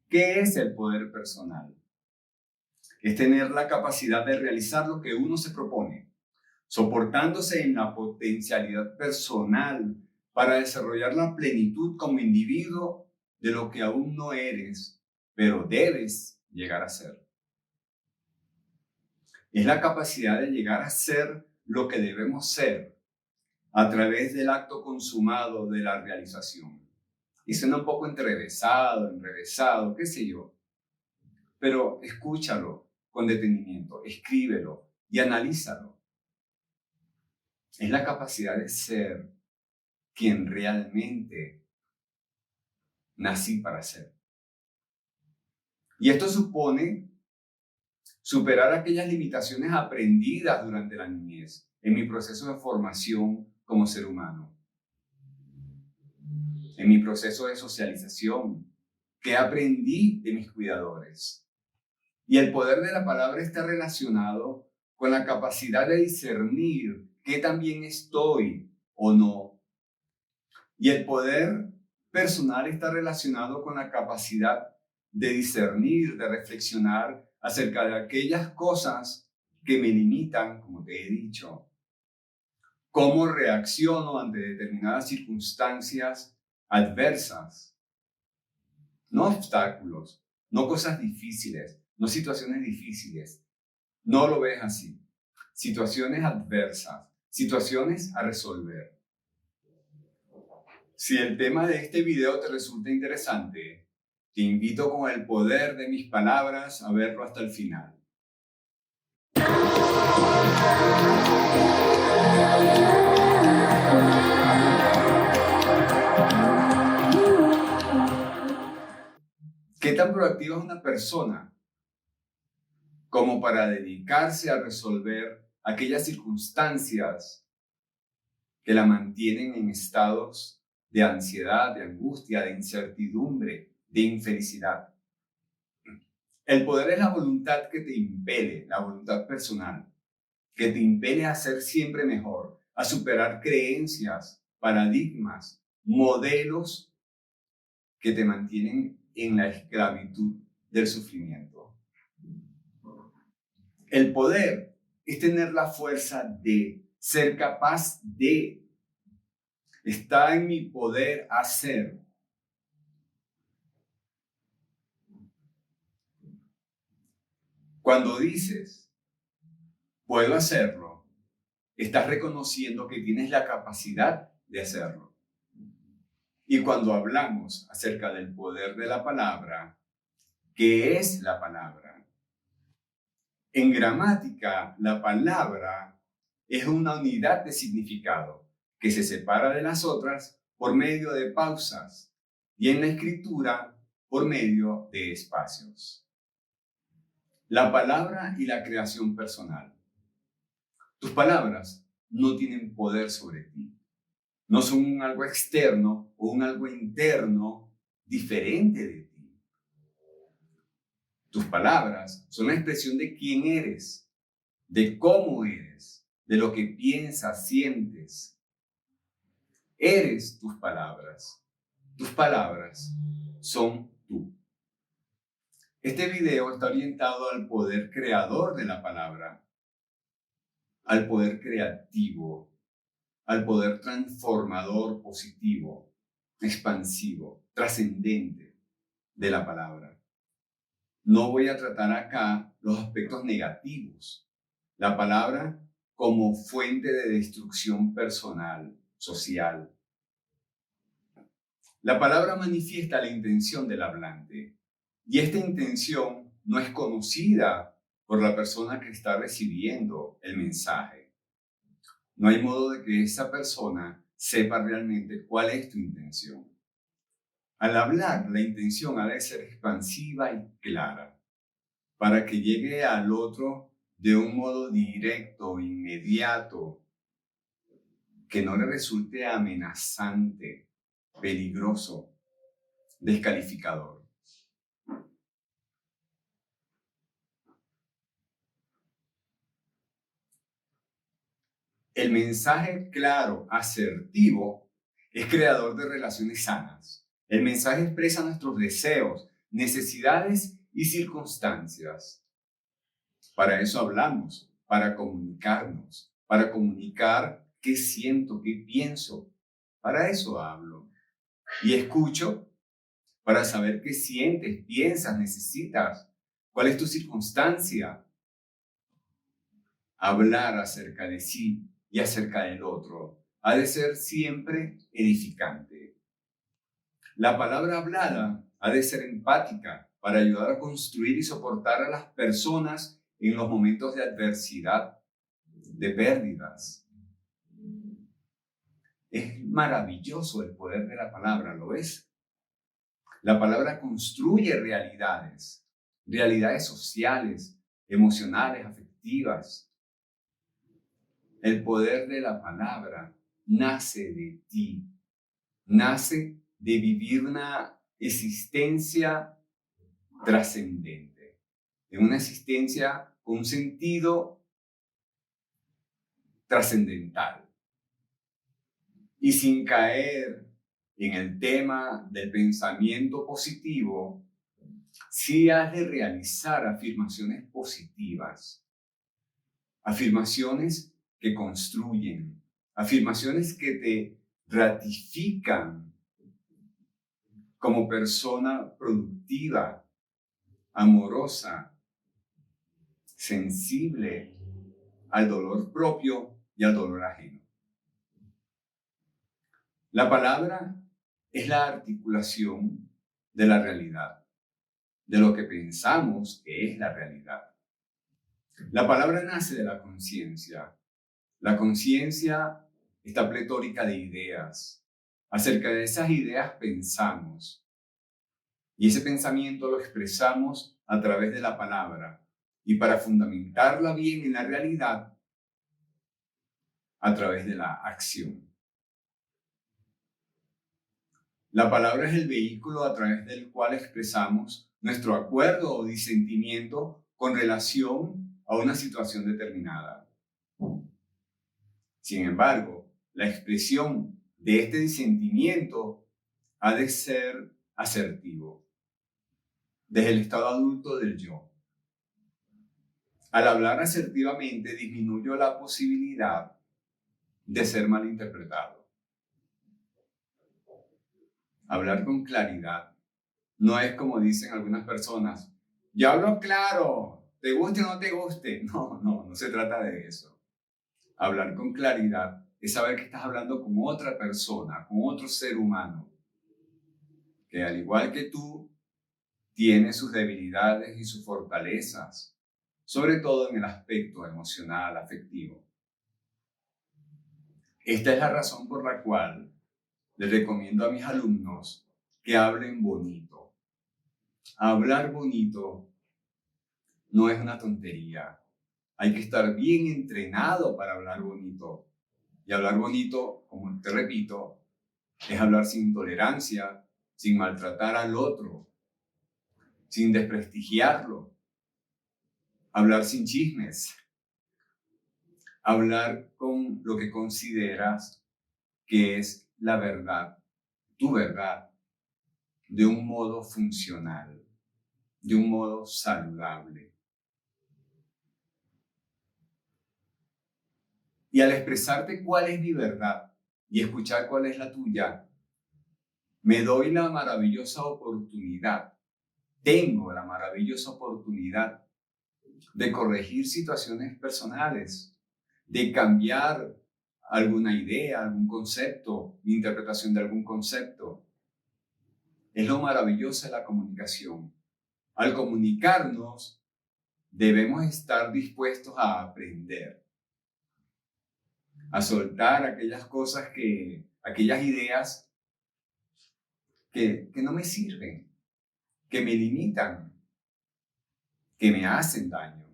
¿Qué es el poder personal? Es tener la capacidad de realizar lo que uno se propone, soportándose en la potencialidad personal para desarrollar la plenitud como individuo de lo que aún no eres, pero debes llegar a ser. Es la capacidad de llegar a ser lo que debemos ser a través del acto consumado de la realización. Y suena un poco enrevesado, qué sé yo, pero escúchalo con detenimiento, escríbelo y analízalo. Es la capacidad de ser quien realmente nací para ser. Y esto supone superar aquellas limitaciones aprendidas durante la niñez en mi proceso de formación como ser humano, en mi proceso de socialización, que aprendí de mis cuidadores. Y el poder de la palabra está relacionado con la capacidad de discernir qué tan bien estoy o no. Y el poder personal está relacionado con la capacidad de discernir, de reflexionar acerca de aquellas cosas que me limitan, como te he dicho. Cómo reacciono ante determinadas circunstancias adversas, no obstáculos, no cosas difíciles, no situaciones difíciles. No lo ves así. Situaciones adversas, situaciones a resolver. Si el tema de este video te resulta interesante, te invito con el poder de mis palabras a verlo hasta el final. ¿Qué tan proactiva es una persona como para dedicarse a resolver aquellas circunstancias que la mantienen en estados de ansiedad, de angustia, de incertidumbre, de infelicidad? El poder es la voluntad que te impele, la voluntad personal, que te impele a ser siempre mejor, a superar creencias, paradigmas, modelos que te mantienen en la esclavitud del sufrimiento. El poder es tener la fuerza de ser capaz de. Está en mi poder hacer. Cuando dices, puedo hacerlo, estás reconociendo que tienes la capacidad de hacerlo. Y cuando hablamos acerca del poder de la palabra, ¿qué es la palabra? En gramática, la palabra es una unidad de significado que se separa de las otras por medio de pausas y en la escritura por medio de espacios. La palabra y la creación personal. Tus palabras no tienen poder sobre ti. No son un algo externo o un algo interno diferente de ti. Tus palabras son la expresión de quién eres, de cómo eres, de lo que piensas, sientes. Eres tus palabras. Tus palabras son tú. Este video está orientado al poder creador de la palabra, al poder creativo, al poder transformador positivo, expansivo, trascendente de la palabra. No voy a tratar acá los aspectos negativos. La palabra como fuente de destrucción personal, social. La palabra manifiesta la intención del hablante y esta intención no es conocida por la persona que está recibiendo el mensaje. No hay modo de que esa persona sepa realmente cuál es tu intención. Al hablar, la intención ha de ser expansiva y clara para que llegue al otro de un modo directo, inmediato, que no le resulte amenazante, peligroso, descalificador. El mensaje claro, asertivo, es creador de relaciones sanas. El mensaje expresa nuestros deseos, necesidades y circunstancias. Para eso hablamos, para comunicar qué siento, qué pienso. Para eso hablo. Y escucho para saber qué sientes, piensas, necesitas, cuál es tu circunstancia. Hablar acerca de sí y acerca del otro ha de ser siempre edificante. La palabra hablada ha de ser empática para ayudar a construir y soportar a las personas en los momentos de adversidad, de pérdidas. Es maravilloso el poder de la palabra, ¿lo ves? La palabra construye realidades, realidades sociales, emocionales, afectivas. El poder de la palabra nace de ti, nace de vivir una existencia trascendente, de una existencia con un sentido trascendental. Y sin caer en el tema del pensamiento positivo, sí has de realizar afirmaciones positivas, afirmaciones que construyen, afirmaciones que te ratifican como persona productiva, amorosa, sensible al dolor propio y al dolor ajeno. La palabra es la articulación de la realidad, de lo que pensamos que es la realidad. La palabra nace de la conciencia. La conciencia está pletórica de ideas. Acerca de esas ideas pensamos. Y ese pensamiento lo expresamos a través de la palabra. Y para fundamentarla bien en la realidad, a través de la acción. La palabra es el vehículo a través del cual expresamos nuestro acuerdo o disentimiento con relación a una situación determinada. Sin embargo, la expresión de este disentimiento ha de ser asertivo, desde el estado adulto del yo. Al hablar asertivamente disminuyo la posibilidad de ser malinterpretado. Hablar con claridad no es como dicen algunas personas, yo hablo claro, te guste o no te guste. No se trata de eso. Hablar con claridad es saber que estás hablando con otra persona, con otro ser humano, que al igual que tú, tiene sus debilidades y sus fortalezas, sobre todo en el aspecto emocional, afectivo. Esta es la razón por la cual les recomiendo a mis alumnos que hablen bonito. Hablar bonito no es una tontería. Hay que estar bien entrenado para hablar bonito. Y hablar bonito, como te repito, es hablar sin intolerancia, sin maltratar al otro, sin desprestigiarlo. Hablar sin chismes. Hablar con lo que consideras que es la verdad, tu verdad, de un modo funcional, de un modo saludable. Y al expresarte cuál es mi verdad y escuchar cuál es la tuya, me doy la maravillosa oportunidad, tengo la maravillosa oportunidad de corregir situaciones personales, de cambiar alguna idea, algún concepto, mi interpretación de algún concepto. Es lo maravilloso de la comunicación. Al comunicarnos, debemos estar dispuestos a aprender, a soltar aquellas cosas aquellas ideas que no me sirven, que me limitan, que me hacen daño.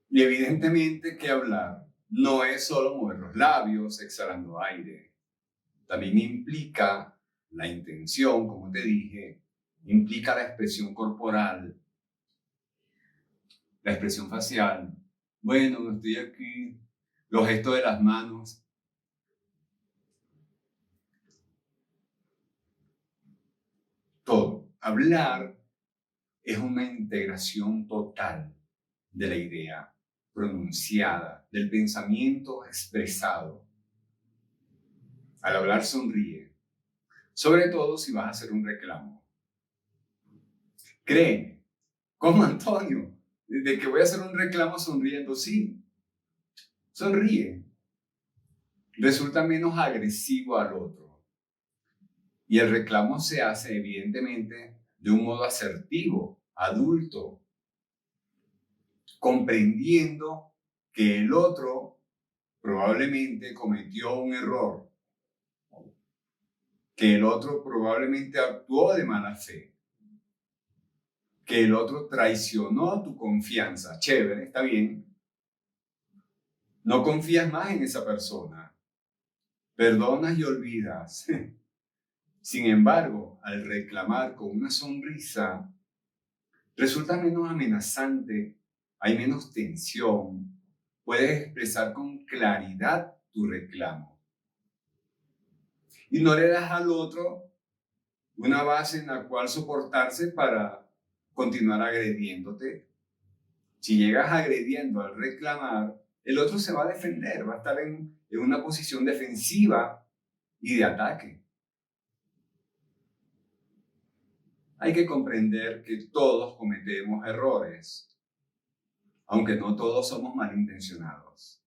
Y evidentemente que hablar no es solo mover los labios exhalando aire. También implica la intención, como te dije, implica la expresión corporal, la expresión facial. Bueno, estoy aquí, los gestos de las manos. Todo. Hablar es una integración total de la idea pronunciada, del pensamiento expresado. Al hablar sonríe, sobre todo si vas a hacer un reclamo. Créeme, como Antonio, de que voy a hacer un reclamo sonriendo, sí, sonríe. Resulta menos agresivo al otro. Y el reclamo se hace evidentemente de un modo asertivo, adulto, comprendiendo que el otro probablemente cometió un error, que el otro probablemente actuó de mala fe, que el otro traicionó tu confianza. Chévere, está bien. No confías más en esa persona. Perdonas y olvidas. Sin embargo, al reclamar con una sonrisa, resulta menos amenazante, hay menos tensión, puedes expresar con claridad tu reclamo. Y no le das al otro una base en la cual soportarse para continuar agrediéndote. Si llegas agrediendo al reclamar, el otro se va a defender, va a estar en una posición defensiva y de ataque. Hay que comprender que todos cometemos errores, aunque no todos somos malintencionados.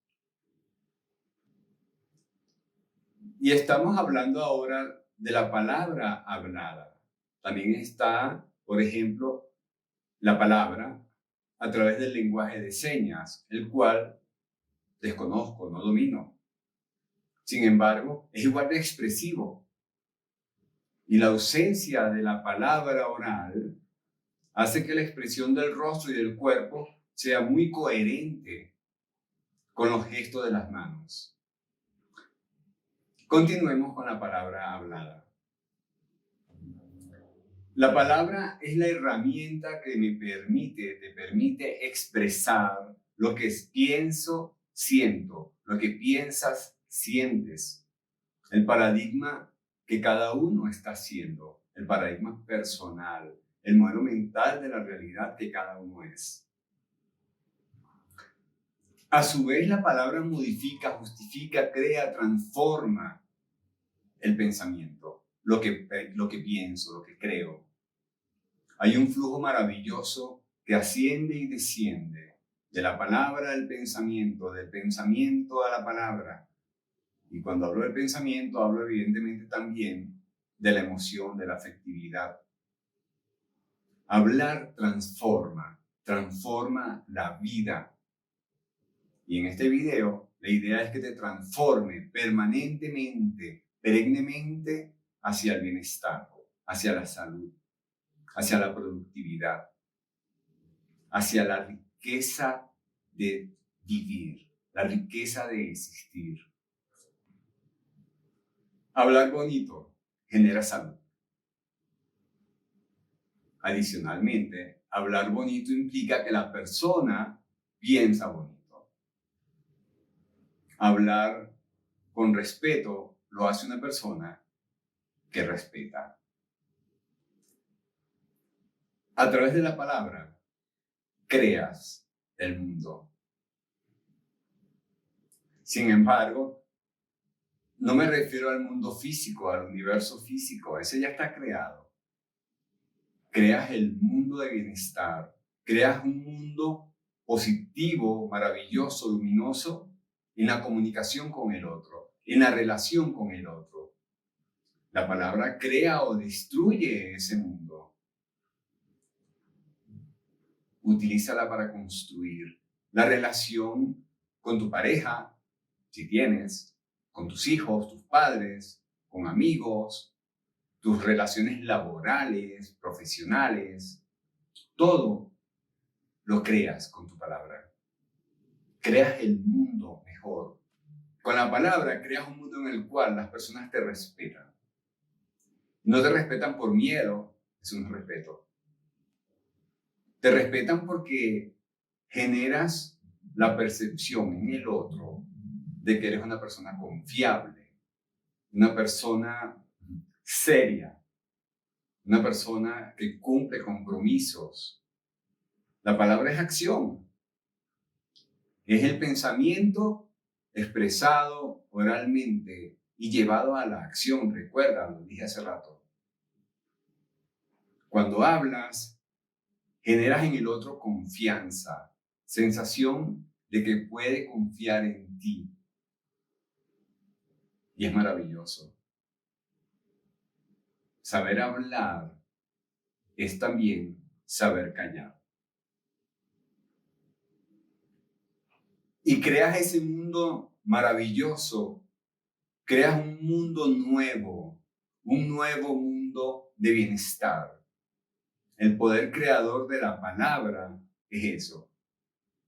Y estamos hablando ahora de la palabra hablada. También está, por ejemplo, la palabra a través del lenguaje de señas, el cual desconozco, no domino. Sin embargo, es igual de expresivo. Y la ausencia de la palabra oral hace que la expresión del rostro y del cuerpo sea muy coherente con los gestos de las manos. Continuemos con la palabra hablada. La palabra es la herramienta que te permite expresar lo que pienso, siento, lo que piensas, sientes. El paradigma que cada uno está haciendo, el paradigma personal, el modelo mental de la realidad que cada uno es. A su vez, la palabra modifica, justifica, crea, transforma el pensamiento, lo que pienso, lo que creo. Hay un flujo maravilloso que asciende y desciende de la palabra al pensamiento, del pensamiento a la palabra. Y cuando hablo del pensamiento, hablo evidentemente también de la emoción, de la afectividad. Hablar transforma la vida. Y en este video, la idea es que te transforme permanentemente, perennemente hacia el bienestar, hacia la salud, hacia la productividad, hacia la riqueza de vivir, la riqueza de existir. Hablar bonito genera salud. Adicionalmente, hablar bonito implica que la persona piensa bonito. Hablar con respeto lo hace una persona que respeta. A través de la palabra, creas el mundo. Sin embargo, no me refiero al mundo físico, al universo físico, ese ya está creado. Creas el mundo de bienestar, creas un mundo positivo, maravilloso, luminoso, en la comunicación con el otro, en la relación con el otro. La palabra crea o destruye ese mundo. Utilízala para construir la relación con tu pareja, si tienes, con tus hijos, tus padres, con amigos, tus relaciones laborales, profesionales. Todo lo creas con tu palabra. Creas el mundo mejor. Con la palabra creas un mundo en el cual las personas te respetan. No te respetan por miedo, eso no es respeto. Te respetan porque generas la percepción en el otro de que eres una persona confiable, una persona seria, una persona que cumple compromisos. La palabra es acción. Es el pensamiento expresado oralmente y llevado a la acción. Recuerda, lo dije hace rato. Cuando hablas, generas en el otro confianza, sensación de que puede confiar en ti. Y es maravilloso. Saber hablar es también saber callar. Y creas ese mundo maravilloso, creas un mundo nuevo, un nuevo mundo de bienestar. El poder creador de la palabra es eso,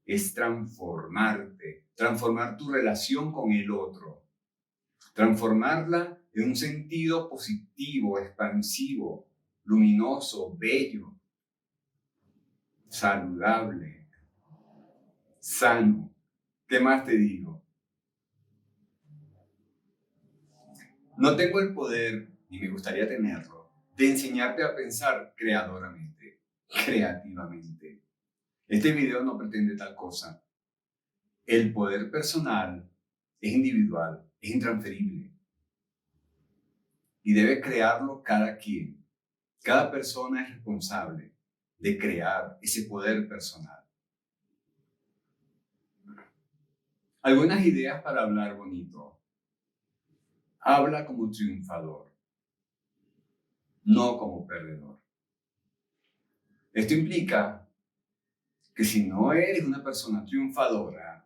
es transformarte, transformar tu relación con el otro, transformarla en un sentido positivo, expansivo, luminoso, bello, saludable, sano. ¿Qué más te digo? No tengo el poder, ni me gustaría tenerlo, de enseñarte a pensar creadoramente, creativamente. Este video no pretende tal cosa. El poder personal es individual, es intransferible. Y debe crearlo cada quien. Cada persona es responsable de crear ese poder personal. Algunas ideas para hablar bonito. Habla como triunfador, no como perdedor. Esto implica que si no eres una persona triunfadora,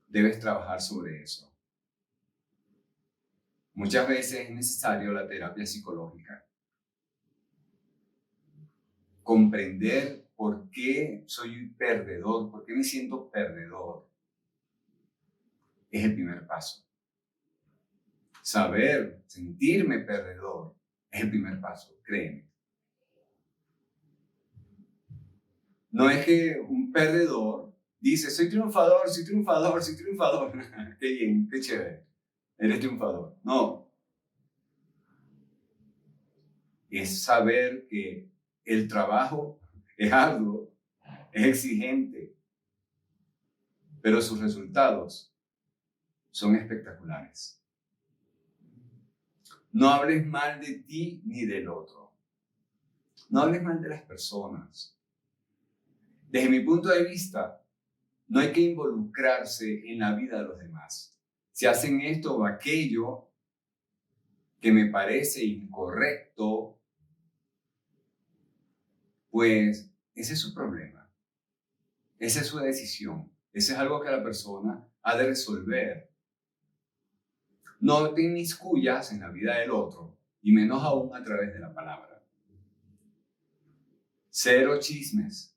debes trabajar sobre eso. Muchas veces es necesario la terapia psicológica. Comprender por qué soy perdedor, por qué me siento perdedor, es el primer paso. Saber, sentirme perdedor, es el primer paso, créeme. No es que un perdedor dice, soy triunfador, soy triunfador, soy triunfador. Qué bien, qué chévere. Eres triunfador. No. Es saber que el trabajo es arduo, es exigente, pero sus resultados son espectaculares. No hables mal de ti ni del otro. No hables mal de las personas. Desde mi punto de vista, no hay que involucrarse en la vida de los demás. Si hacen esto o aquello que me parece incorrecto, pues ese es su problema. Esa es su decisión. Ese es algo que la persona ha de resolver. No te inmiscuyas en la vida del otro, y menos aún a través de la palabra. Cero chismes,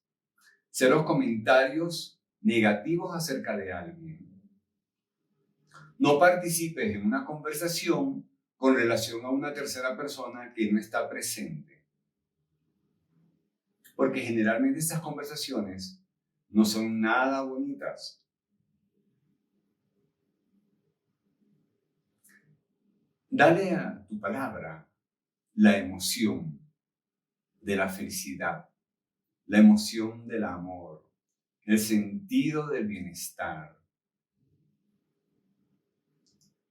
cero comentarios negativos acerca de alguien. No participes en una conversación con relación a una tercera persona que no está presente. Porque generalmente estas conversaciones no son nada bonitas. Dale a tu palabra la emoción de la felicidad, la emoción del amor, el sentido del bienestar.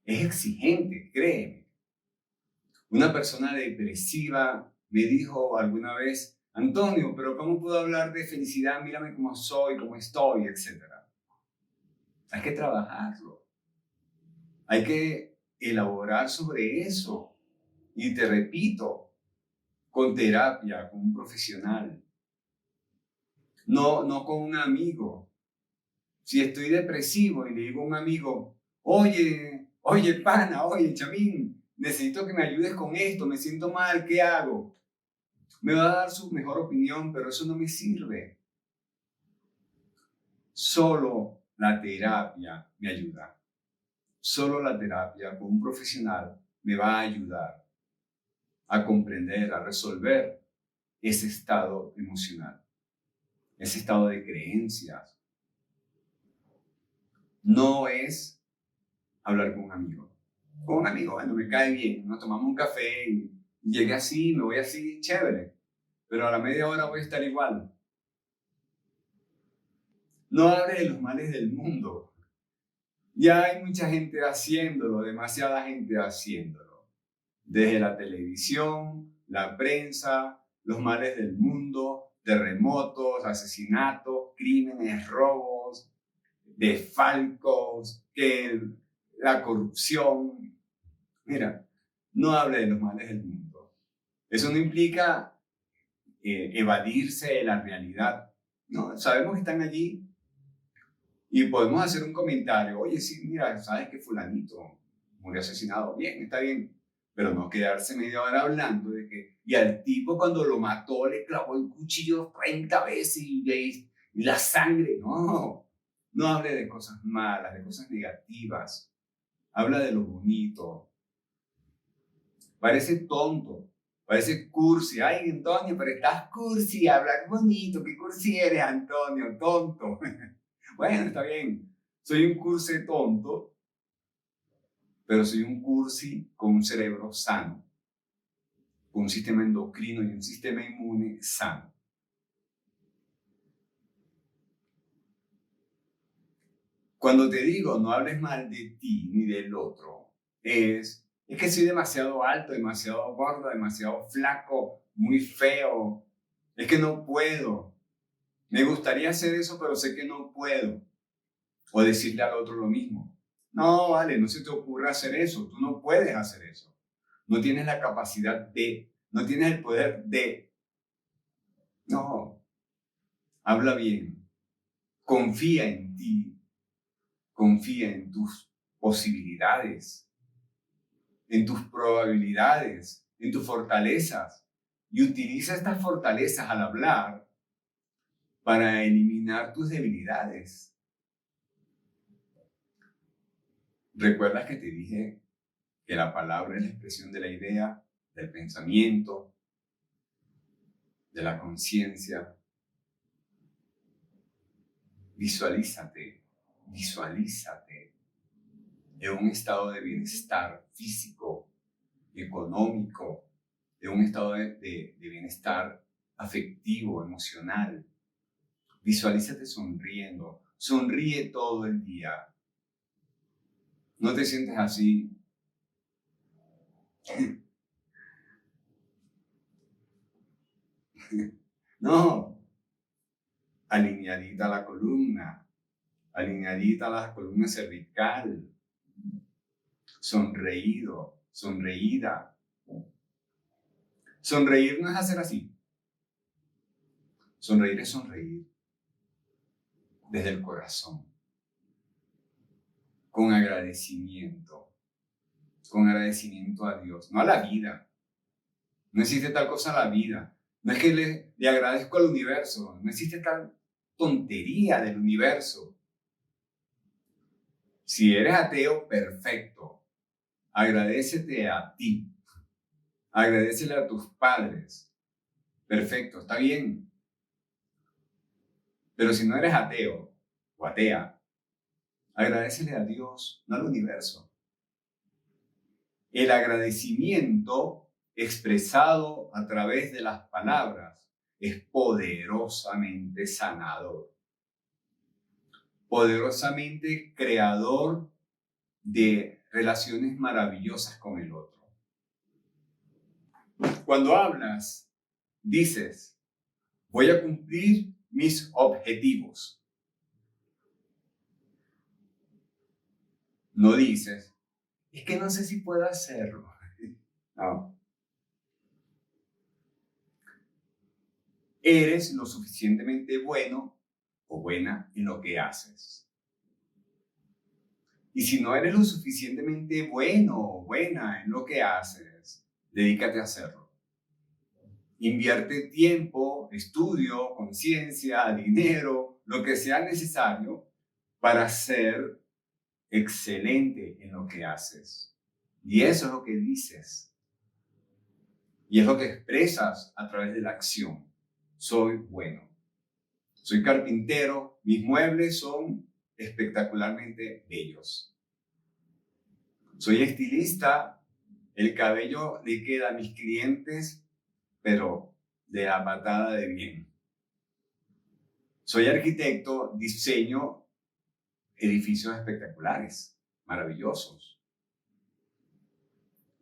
Es exigente, créeme. Una persona depresiva me dijo alguna vez, Antonio, pero ¿cómo puedo hablar de felicidad? Mírame cómo soy, cómo estoy, etc. Hay que trabajarlo. Hay que elaborar sobre eso. Y te repito, con terapia, con un profesional. No con un amigo. Si estoy depresivo y le digo a un amigo, oye, pana, oye, chamín, necesito que me ayudes con esto, me siento mal, ¿qué hago? Me va a dar su mejor opinión, pero eso no me sirve. Solo la terapia me ayuda. Solo la terapia con un profesional me va a ayudar a comprender, a resolver ese estado emocional, ese estado de creencias. No es hablar con un amigo. Con un amigo, bueno, me cae bien, nos tomamos un café y Llegué así, me voy así, chévere. Pero a la media hora voy a estar igual. No hables de los males del mundo. Ya hay mucha gente haciéndolo, demasiada gente haciéndolo. Desde la televisión, la prensa, los males del mundo, terremotos, asesinatos, crímenes, robos, desfalcos, la corrupción. Mira, no hable de los males del mundo. Eso no implica evadirse de la realidad. No, sabemos que están allí y podemos hacer un comentario. Oye, sí, mira, sabes que fulanito murió asesinado. Bien, está bien. Pero no quedarse media hora hablando de que... Y al tipo cuando lo mató le clavó el cuchillo 30 veces y la sangre. No, no hable de cosas malas, de cosas negativas. Habla de lo bonito. Parece tonto, parece cursi. Ay, Antonio, pero estás cursi, hablar bonito. ¿Qué cursi eres, Antonio? Tonto. Bueno, está bien. Soy un cursi tonto, pero soy un cursi con un cerebro sano, con un sistema endocrino y un sistema inmune sano. Cuando te digo no hables mal de ti ni del otro, es que soy demasiado alto, demasiado gordo, demasiado flaco, muy feo. Es que no puedo. Me gustaría hacer eso, pero sé que no puedo. O decirle al otro lo mismo. No, vale, no se te ocurra hacer eso. Tú no puedes hacer eso. No tienes la capacidad de, no tienes el poder de. No, habla bien. Confía en ti. Confía en tus posibilidades, en tus probabilidades, en tus fortalezas. Y utiliza estas fortalezas al hablar para eliminar tus debilidades. ¿Recuerdas que te dije que la palabra es la expresión de la idea, del pensamiento, de la conciencia? Visualízate en un estado de bienestar físico, económico, de un estado de bienestar afectivo, emocional. Visualízate sonriendo, sonríe todo el día. No te sientes así. No, alineadita la columna cervical, sonreído, sonreída. Sonreír no es hacer así. Sonreír es sonreír desde el corazón, con agradecimiento a Dios, no a la vida. No existe tal cosa a la vida. No es que le agradezco al universo, no existe tal tontería del universo. Si eres ateo, perfecto. Agradécete a ti. Agradécele a tus padres. Perfecto, está bien. Pero si no eres ateo o atea, agradécele a Dios, no al universo. El agradecimiento expresado a través de las palabras es poderosamente sanador, poderosamente creador de relaciones maravillosas con el otro. Cuando hablas, dices, voy a cumplir mis objetivos. No dices, es que no sé si puedo hacerlo. No. Eres lo suficientemente bueno o buena en lo que haces. Y si no eres lo suficientemente bueno o buena en lo que haces, dedícate a hacerlo. Invierte tiempo, estudio, conciencia, dinero, lo que sea necesario para ser excelente en lo que haces. Y eso es lo que dices. Y es lo que expresas a través de la acción. Soy bueno. Soy carpintero. Mis muebles son espectacularmente bellos. Soy estilista. El cabello le queda a mis clientes, pero de la patada de bien. Soy arquitecto, diseño edificios espectaculares, maravillosos.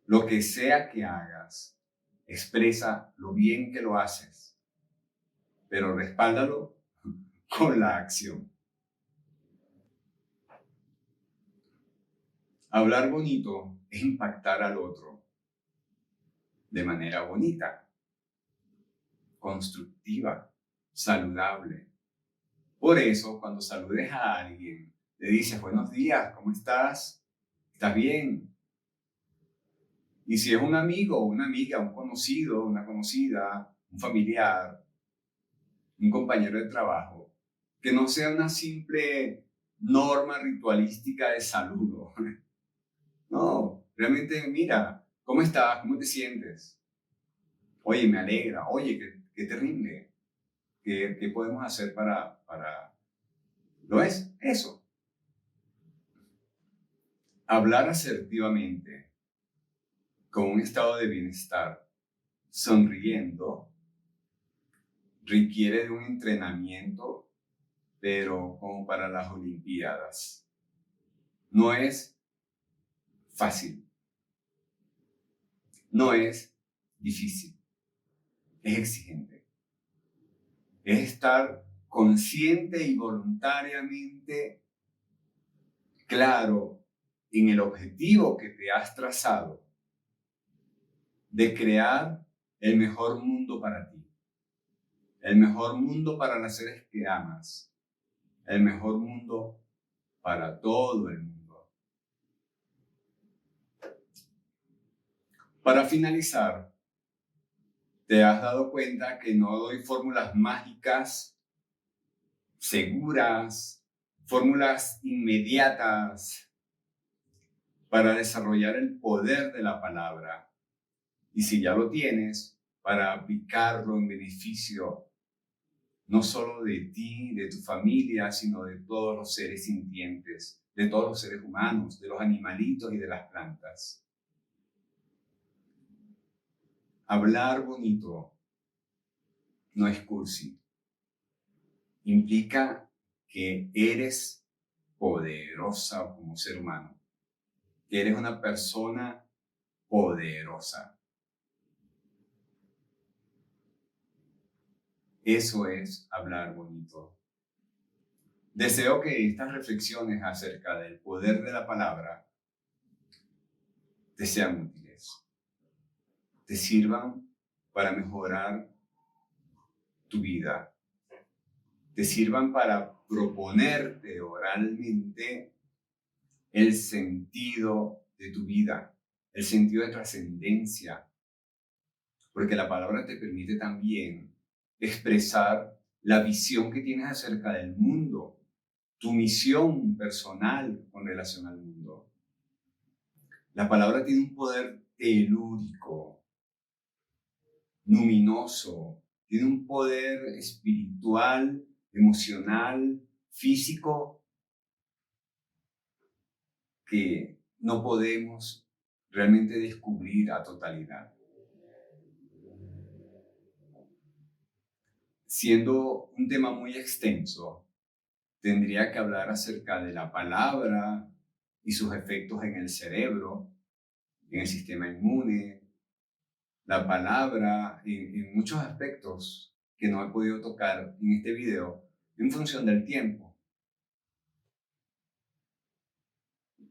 Lo que sea que hagas, expresa lo bien que lo haces, pero respáldalo con la acción. Hablar bonito es impactar al otro de manera bonita, constructiva, saludable. Por eso, cuando saludes a alguien, le dices buenos días, ¿cómo estás? ¿Estás bien? Y si es un amigo, una amiga, un conocido, una conocida, un familiar, un compañero de trabajo, que no sea una simple norma ritualística de saludo. No, realmente mira, ¿cómo estás? ¿Cómo te sientes? Oye, me alegra. Oye, qué terrible. ¿Qué podemos hacer para... ¿Lo es? Eso. Hablar asertivamente, con un estado de bienestar, sonriendo, requiere de un entrenamiento, pero como para las Olimpiadas. No es fácil. No es difícil. Es exigente. Es estar consciente y voluntariamente claro en el objetivo que te has trazado de crear el mejor mundo para ti, el mejor mundo para los seres que amas, el mejor mundo para todo el mundo. Para finalizar, te has dado cuenta que no doy fórmulas mágicas, seguras, fórmulas inmediatas para desarrollar el poder de la palabra. Y si ya lo tienes, para aplicarlo en beneficio no solo de ti, de tu familia, sino de todos los seres sintientes, de todos los seres humanos, de los animalitos y de las plantas. Hablar bonito no es cursi. Implica que eres poderosa como ser humano, que eres una persona poderosa. Eso es hablar bonito. Deseo que estas reflexiones acerca del poder de la palabra te sean útiles, te sirvan para mejorar tu vida, te sirvan para proponerte oralmente el sentido de tu vida, el sentido de trascendencia, porque la palabra te permite también expresar la visión que tienes acerca del mundo, tu misión personal con relación al mundo. La palabra tiene un poder telúrico, luminoso, tiene un poder espiritual, emocional, físico, que no podemos realmente descubrir a totalidad. Siendo un tema muy extenso, tendría que hablar acerca de la palabra y sus efectos en el cerebro, en el sistema inmune, la palabra en muchos aspectos que no he podido tocar en este video en función del tiempo.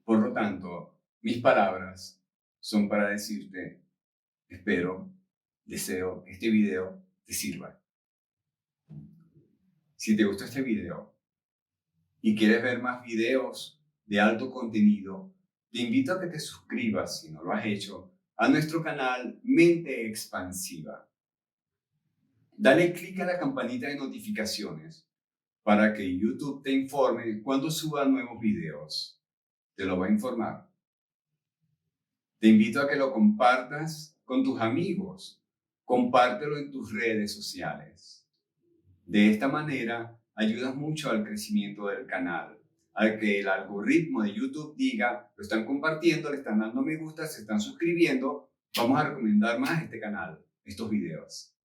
Por lo tanto, mis palabras son para decirte, espero, deseo que este video te sirva. Si te gustó este video y quieres ver más videos de alto contenido, te invito a que te suscribas, si no lo has hecho, a nuestro canal Mente Expansiva. Dale clic a la campanita de notificaciones para que YouTube te informe cuando suba nuevos videos. Te lo va a informar. Te invito a que lo compartas con tus amigos. Compártelo en tus redes sociales. De esta manera, ayudas mucho al crecimiento del canal, al que el algoritmo de YouTube diga, lo están compartiendo, le están dando me gusta, se están suscribiendo, vamos a recomendar más este canal, estos videos.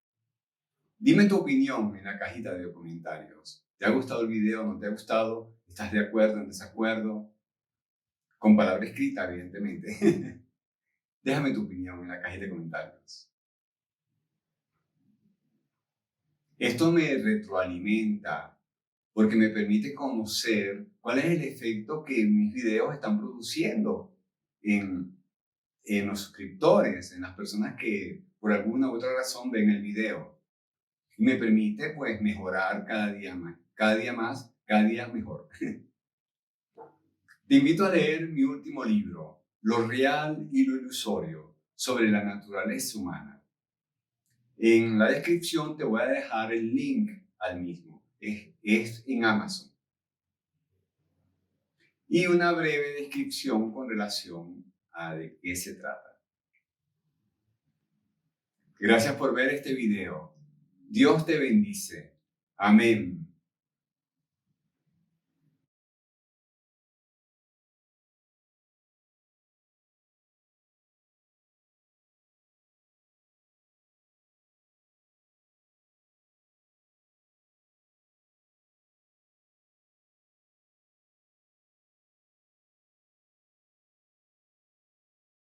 Dime tu opinión en la cajita de comentarios. ¿Te ha gustado el video? ¿No te ha gustado? ¿Estás de acuerdo? ¿En desacuerdo? Con palabra escrita, evidentemente. Déjame tu opinión en la cajita de comentarios. Esto me retroalimenta porque me permite conocer cuál es el efecto que mis videos están produciendo en los suscriptores, en las personas que por alguna u otra razón ven el video. Y me permite pues mejorar cada día más, cada día mejor. Te invito a leer mi último libro, Lo real y lo ilusorio, sobre la naturaleza humana. En la descripción te voy a dejar el link al mismo. Es en Amazon. Y una breve descripción con relación a de qué se trata. Gracias por ver este video. Dios te bendice. Amén.